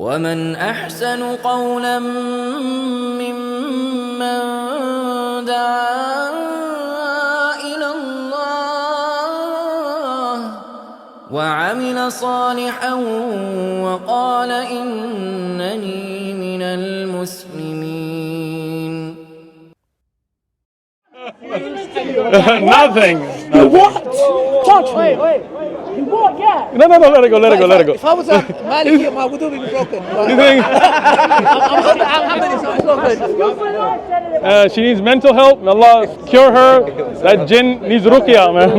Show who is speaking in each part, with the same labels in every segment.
Speaker 1: ومن أحسن قولا ممن دعا إلى الله وعمل صالحا وقال إنني من المسلمين.
Speaker 2: Nothing.
Speaker 3: What? Touch me. Wait. You what? Yeah.
Speaker 2: No, let it go.
Speaker 3: If I was a man here, my wudu would be broken.
Speaker 2: You think?
Speaker 3: I'm happy so good.
Speaker 2: She needs mental help. May Allah cure her. That jinn needs ruqya, man.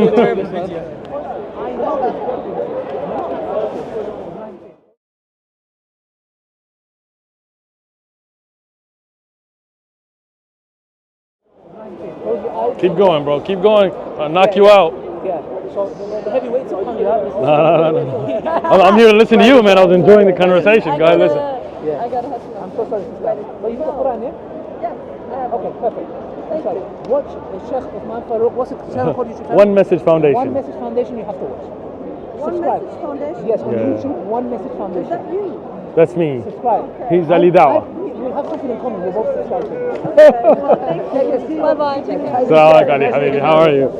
Speaker 2: Keep going, bro. Keep going. I'll knock you out.
Speaker 3: Yeah. So the heavy weights are coming out.
Speaker 2: No. I'm here to listen to you, man. I was enjoying the conversation. Go ahead, listen.
Speaker 3: Yeah. I gotta have to. I'm so sorry. But you got the Quran, yeah? Yeah. Okay, perfect. Sorry. Watch the Sheikh Uthman Farouk. What's the channel called?
Speaker 2: One Message Foundation.
Speaker 3: One Message Foundation. You have to watch.
Speaker 4: One Message Foundation?
Speaker 3: Yes, on YouTube. One Message Foundation.
Speaker 4: Is that you?
Speaker 2: That's me.
Speaker 3: Subscribe.
Speaker 2: He's Ali Dawah.
Speaker 3: We'll have something in common. We're both subscribed.
Speaker 4: Bye-bye.
Speaker 2: Assalamu alaikum, Habibi. How are you?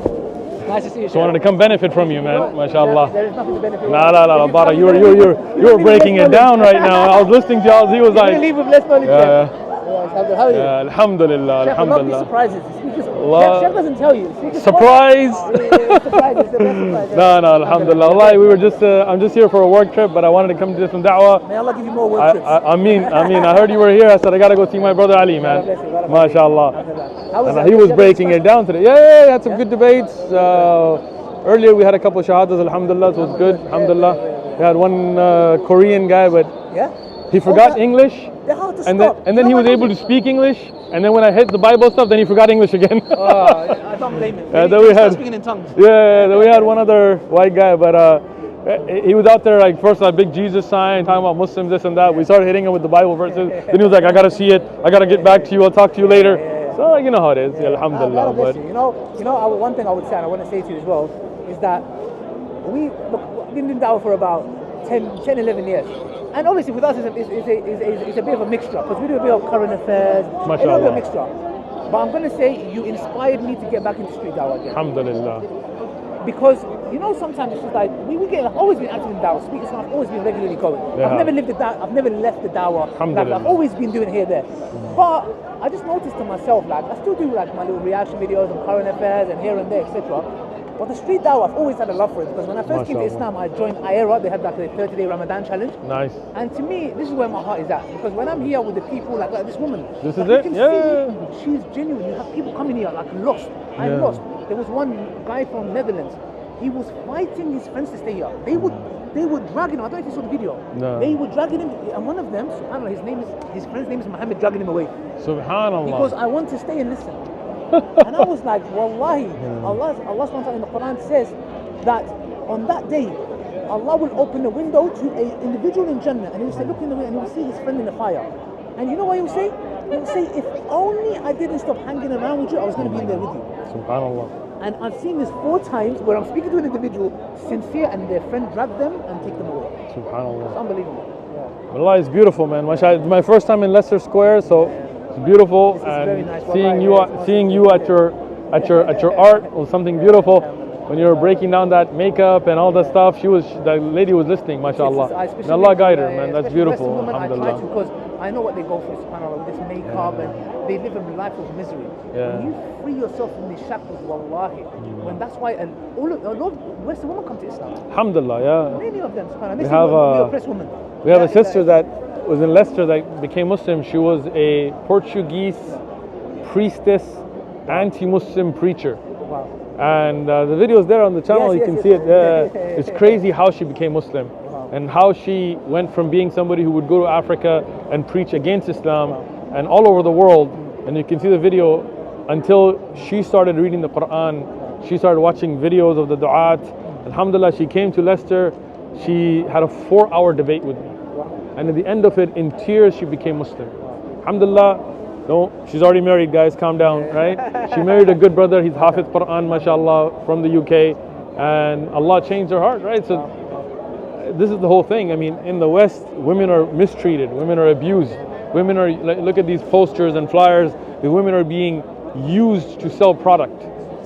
Speaker 3: Nice to see you.
Speaker 2: Just wanted to come benefit from you, man. MashaAllah.
Speaker 3: There is nothing to benefit.
Speaker 2: Nah, Bara. You were breaking it down right now. I was listening to y'all. He was like,
Speaker 3: leave with less knowledge.
Speaker 2: yeah.
Speaker 3: How are you?
Speaker 2: Alhamdulillah,
Speaker 3: Chef,
Speaker 2: alhamdulillah.
Speaker 3: surprises.
Speaker 2: Allah.
Speaker 3: Chef doesn't tell you.
Speaker 2: Surprise!
Speaker 3: Surprises. The best surprise.
Speaker 2: No, alhamdulillah. Wallahi, we were just, I'm just here for a work trip, but I wanted to come to some da'wah.
Speaker 3: May Allah give you more work trips.
Speaker 2: I mean, I heard you were here. I said, I gotta go see my brother Ali, man. MashaAllah. And he was breaking it down today. Yeah, had some good debates. Earlier we had a couple of shahadas, alhamdulillah, so it was good, alhamdulillah. We had one Korean guy, but he forgot English. And then he was able to speak English, and then when I hit the Bible stuff, then he forgot English again.
Speaker 3: I don't blame him.
Speaker 2: Then we had
Speaker 3: speaking in tongues.
Speaker 2: then we had one other white guy, but he was out there like first a big Jesus sign, talking about Muslims, this and that. We started hitting him with the Bible verses. Then he was like, I gotta see it. I gotta get back to you. I'll talk to you later. So you know how it is. Yeah, alhamdulillah.
Speaker 3: But you know, one thing I would say, and I want to say to you as well, is that we've been doing dawah for about 10, 11 years. And obviously with us it's a bit of a mixture, because we do a bit of current affairs, a little bit of mixture. But I'm going to say you inspired me to get back into street dawah again.
Speaker 2: Alhamdulillah.
Speaker 3: Because, sometimes it's just like, I've always been active in dawah, speakers, I've always been regularly going. I've never left the dawah, like, I've always been doing here, there. But I just noticed to myself, like, I still do like my little reaction videos on current affairs and here and there, etc. But the street dawah, I've always had a love for it, because when I first came to Islam, I joined 𝐼RA. They had like a 30-day Ramadan challenge. Nice. And to me, this is where my heart is at, because when I'm here with the people, like this woman,
Speaker 2: this is it. Yeah.
Speaker 3: She's genuine. You have people coming here like lost. I'm lost. There was one guy from Netherlands. He was fighting his friends to stay here. They would drag him. I don't know if you saw the video. No. They were dragging him, and one of them, subhanAllah, his friend's name is Muhammad, dragging him away.
Speaker 2: Subhanallah.
Speaker 3: Because I want to stay and listen. And I was like, Wallahi, Allah SWT in the Quran says that on that day, Allah will open a window to an individual in Jannah, and he will say, look in the way, and he will see his friend in the fire. And you know what he will say? He will say, if only I didn't stop hanging around with you, I was going to be in there with you.
Speaker 2: Subhanallah.
Speaker 3: And I've seen this 4 times where I'm speaking to an individual, sincere, and their friend dragged them and take them away.
Speaker 2: Subhanallah.
Speaker 3: It's unbelievable.
Speaker 2: Allah is beautiful, man. My first time in Leicester Square, so it's beautiful, and nice. seeing you at your art was something beautiful. When you were breaking down that makeup and all that stuff, the lady was listening, mashallah. And Allah guide her, man. That's beautiful. Alhamdulillah.
Speaker 3: Because I know what they go through, subhanAllah, with this makeup, and they live a life of misery. When you free yourself from these shackles, wallahi, when that's why a lot of Western women come to Islam.
Speaker 2: Alhamdulillah, yeah.
Speaker 3: Many of them, subhanAllah.
Speaker 2: We have a sister that was in Leicester that became Muslim. She was a Portuguese priestess, anti-Muslim preacher. Wow. And the video is there on the channel. You can see it. It's crazy how she became Muslim, and how she went from being somebody who would go to Africa and preach against Islam and all over the world. And you can see the video until she started reading the Quran. She started watching videos of the du'at. Alhamdulillah, she came to Leicester. She had a 4-hour debate with me. And at the end of it, in tears, she became Muslim. Alhamdulillah. No, she's already married, guys. Calm down, right? She married a good brother. He's Hafiz Quran, mashallah, from the UK. And Allah changed her heart, right? So this is the whole thing. I mean, in the West, women are mistreated, women are abused, women are, look at these posters and flyers, the women are being used to sell product,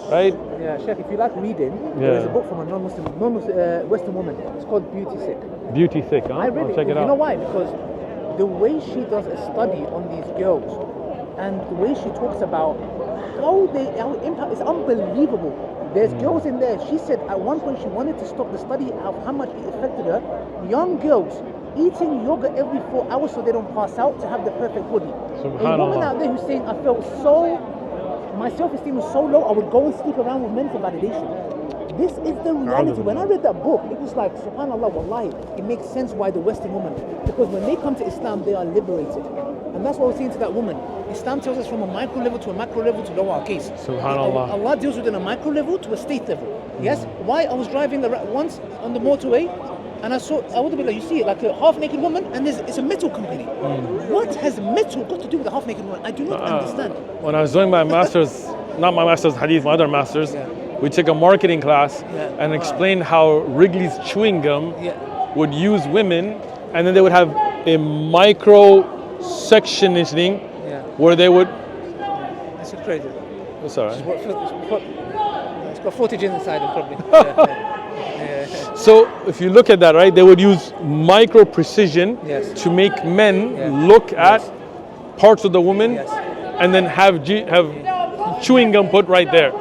Speaker 2: right?
Speaker 3: Yeah, Sheikh, if you like reading, there's a book from a non-Muslim Western woman. It's called Beauty Sick.
Speaker 2: Beauty Sick, huh?
Speaker 3: I read it.
Speaker 2: Check it out.
Speaker 3: You know why? Because the way she does a study on these girls and the way she talks about how impact is unbelievable. There's girls in there. She said at one point she wanted to stop the study of how much it affected her. Young girls eating yogurt every 4 hours so they don't pass out to have the perfect body. A woman out there who's saying, I felt so, my self-esteem was so low, I would go and sleep around with men for validation. This is the reality. When I read that book, it was like, subhanAllah, wallahi, it makes sense why the Western woman, because when they come to Islam, they are liberated. And that's what I was saying to that woman. Islam tells us from a micro level to a macro level to lower case.
Speaker 2: Subhanallah.
Speaker 3: Allah deals with it on a micro level to a state level. Yes? Why? I was driving once on the motorway and I would be like, you see it, like a half-naked woman, and it's a metal company. What has metal got to do with a half-naked woman? I do not understand.
Speaker 2: When I was doing my master's, not my master's hadith, my other master's, we took a marketing class and explained how Wrigley's chewing gum would use women, and then they would have a micro sectioning where they would.
Speaker 3: This is crazy.
Speaker 2: It's alright.
Speaker 3: It's got footage inside it probably.
Speaker 2: So if you look at that, right, they would use micro precision to make men look at parts of the woman and then have chewing gum put right there.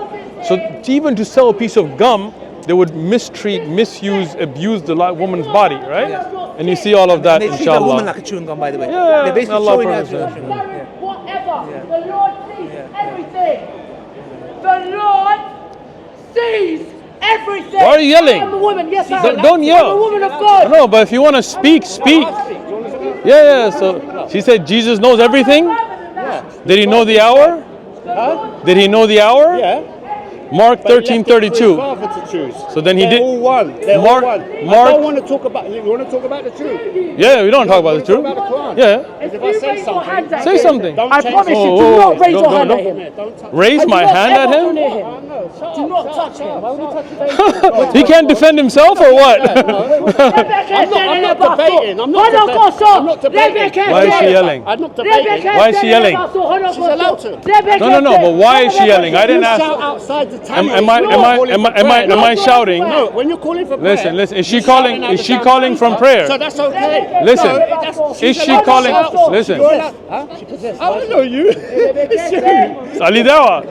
Speaker 2: So even to sell a piece of gum, they would mistreat, misuse, abuse the woman's body, right? And you see all of that,
Speaker 3: inshallah. They treat the woman like a chewing gum, by the way.
Speaker 2: Yeah,
Speaker 3: they're basically showing her chewing gum.
Speaker 5: Whatever, the Lord sees everything. The Lord sees everything.
Speaker 2: Why are you yelling?
Speaker 5: I'm a woman, yes I am.
Speaker 2: Don't yell.
Speaker 5: I'm a woman of God.
Speaker 2: No, but if you want to speak, speak. Yeah, so she said Jesus knows everything? Did he know the hour? Did he know the hour?
Speaker 6: Yeah.
Speaker 2: Mark 13:32. So then he did.
Speaker 6: All one. They're
Speaker 2: Mark.
Speaker 6: all one. I don't want to talk about. You want to talk about the truth?
Speaker 2: Yeah, we don't talk about the truth.
Speaker 6: Talk about the Quran.
Speaker 2: Yeah.
Speaker 6: If I say something,
Speaker 2: Say something.
Speaker 5: I promise you, do not raise your hand at him.
Speaker 2: Raise my hand at him?
Speaker 5: Do not touch him. Why would you touch him?
Speaker 2: He can't defend himself or what?
Speaker 6: I'm not debating. I'm not debating.
Speaker 2: Why is she yelling?
Speaker 6: I'm not debating.
Speaker 2: Why is she yelling?
Speaker 6: She's allowed to.
Speaker 2: No, but why is she yelling? I didn't ask.
Speaker 6: Shout outside the town.
Speaker 2: Am I shouting?
Speaker 6: No, when you're calling for prayer.
Speaker 2: Listen. Is she calling from prayer?
Speaker 6: So that's okay.
Speaker 2: Listen. Is she calling? Listen.
Speaker 6: I don't know you.
Speaker 2: It's Ali Dawah.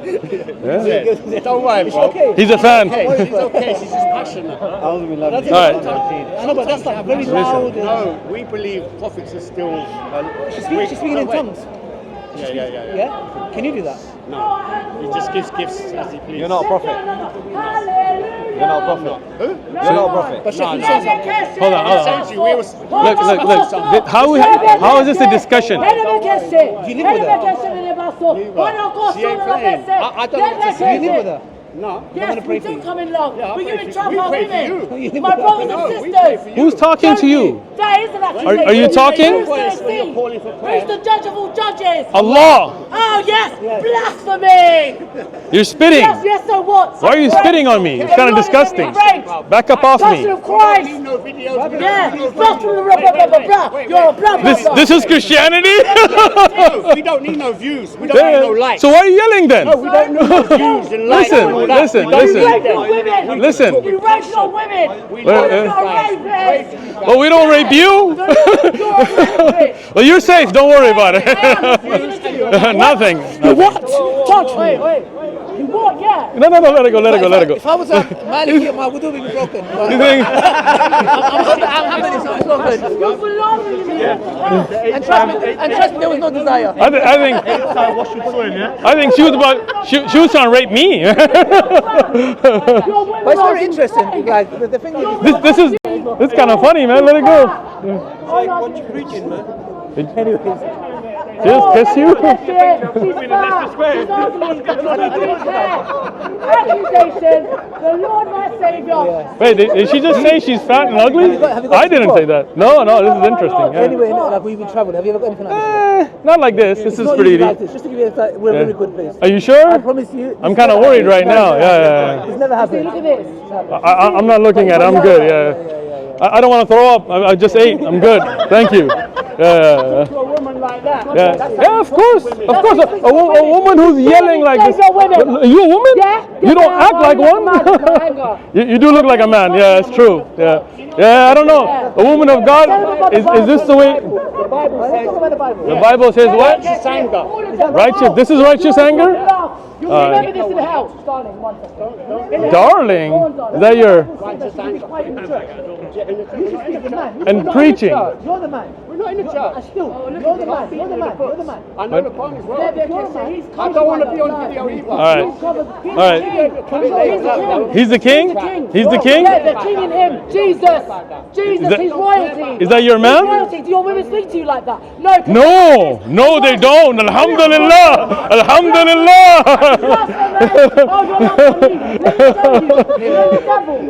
Speaker 6: Don't worry, bro.
Speaker 2: He's a fan.
Speaker 6: She's okay. She's just passionate.
Speaker 2: All right.
Speaker 3: No, but that's like very loud.
Speaker 6: No, we believe prophets are still.
Speaker 3: She's speaking in tongues.
Speaker 6: Yeah.
Speaker 3: Yeah? Can you do that?
Speaker 6: No, he just gives gifts as he pleases.
Speaker 7: You're not a prophet. You're not a prophet.
Speaker 6: Who?
Speaker 7: You're not a prophet.
Speaker 3: But Sheikh, you say something.
Speaker 2: Hold on. Look. How is this a discussion?
Speaker 3: Do you live with her?
Speaker 6: She ain't playing. I don't want to
Speaker 3: Do you live with her?
Speaker 6: No.
Speaker 5: Yes, we do come in love.
Speaker 6: Yeah,
Speaker 5: we
Speaker 6: I
Speaker 5: give
Speaker 6: pray
Speaker 5: it
Speaker 6: for
Speaker 5: to
Speaker 6: you.
Speaker 5: our
Speaker 6: We pray for
Speaker 5: women.
Speaker 6: you.
Speaker 5: My brothers and sisters.
Speaker 2: Who's talking to you?
Speaker 5: That is an accusation.
Speaker 2: Are you talking?
Speaker 5: Who's the king?
Speaker 6: calling for
Speaker 5: Who's the judge of all judges?
Speaker 2: Allah.
Speaker 5: Oh yes, blasphemy.
Speaker 2: You're spitting.
Speaker 5: Yes, so what?
Speaker 2: Why are you spitting on me? It's kind of disgusting. Back up off me.
Speaker 5: Passion of Christ.
Speaker 6: No videos.
Speaker 5: Yeah, blasphemy, blah, blah, blah, blah, blah. You're a blah, blah, blah.
Speaker 2: This is Christianity?
Speaker 6: No, we don't need no views. We don't need no likes.
Speaker 2: So why are you yelling then?
Speaker 6: No, we don't need no views and likes.
Speaker 2: Listen.
Speaker 5: You rape your women.
Speaker 2: Listen.
Speaker 5: You rape your women. You're a rapist.
Speaker 2: Well, we don't rape you.
Speaker 5: You're a rapist.
Speaker 2: Well, you're safe. Don't worry about it. Nothing.
Speaker 5: You what? Touch me. Wait. You what? Yeah.
Speaker 2: No. Let it go.
Speaker 3: If I was a Maliki, my wudu would be broken.
Speaker 2: You think?
Speaker 3: I'm happy this is broken.
Speaker 5: You're believing me.
Speaker 3: And trust me, there was no desire.
Speaker 2: I think she was she was trying to rape me.
Speaker 3: But it's very interesting. Like the thing is,
Speaker 2: This is kind of funny, man. Let it go.
Speaker 7: What you preaching, man?
Speaker 3: anyways.
Speaker 2: Just kiss you?
Speaker 5: She's fat. She's ugly. Accusation. The Lord my Savior.
Speaker 2: Wait, did she just say she's fat and ugly?
Speaker 3: Have you got
Speaker 2: I didn't say that. No, this is interesting. Yeah.
Speaker 3: Anyway, like we've been traveling. Have you ever got anything like this?
Speaker 2: Not like this. This is
Speaker 3: Not
Speaker 2: pretty.
Speaker 3: even like this. Just to give you a insight, we're a very good place.
Speaker 2: Are you sure?
Speaker 3: I promise you.
Speaker 2: I'm kind of worried right now. Yeah.
Speaker 3: It's never happened.
Speaker 5: Look at this.
Speaker 2: I'm not looking at it. I'm good. Yeah. I don't want to throw up. I just ate. I'm good. Thank you. Yeah.
Speaker 5: To a woman like that.
Speaker 2: Yeah, of course. A woman who's yelling like this. You a woman?
Speaker 5: Yeah.
Speaker 2: You don't act like one. You do look like a man. Yeah, it's true. Yeah. I don't know. A woman of God. Is this the way? The Bible says what?
Speaker 5: Righteous anger.
Speaker 2: Righteous. This is righteous anger.
Speaker 5: You'll remember this in the house.
Speaker 2: Darling, is that your? And preaching.
Speaker 3: You're the man.
Speaker 5: We're not in the church.
Speaker 3: Still, you're the man. You're the man. You're the man.
Speaker 5: I know the point as well. I don't want to be on video either.
Speaker 2: All right. He's the king. He's the king.
Speaker 5: Yeah, the king in him. Jesus, he's royalty.
Speaker 2: Is that your man?
Speaker 5: Royalty. Do your women speak to you like that? No.
Speaker 2: No, they don't. Alhamdulillah. Alhamdulillah.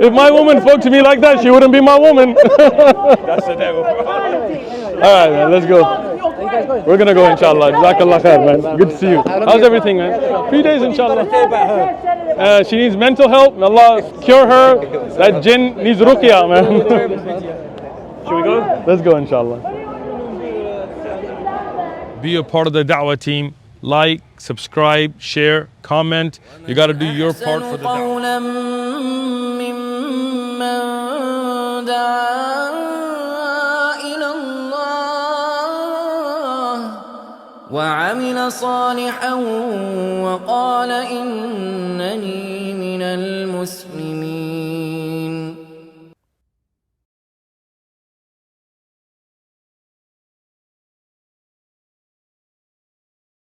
Speaker 2: If my woman spoke to me like that, she wouldn't be my woman.
Speaker 7: That's the devil.
Speaker 2: All right, man, let's go. We're gonna go, inshallah. Jazakallah khair, man. Good to see you. How's everything, man? 3 days, inshallah. She needs mental help. May Allah cure her. That jinn needs ruqya, man. Should we go? Let's go, inshallah. Be a part of the da'wah team. Like, subscribe, share, comment. You got to do your part for the da'wah.
Speaker 1: وعمل صالحا وقال إنني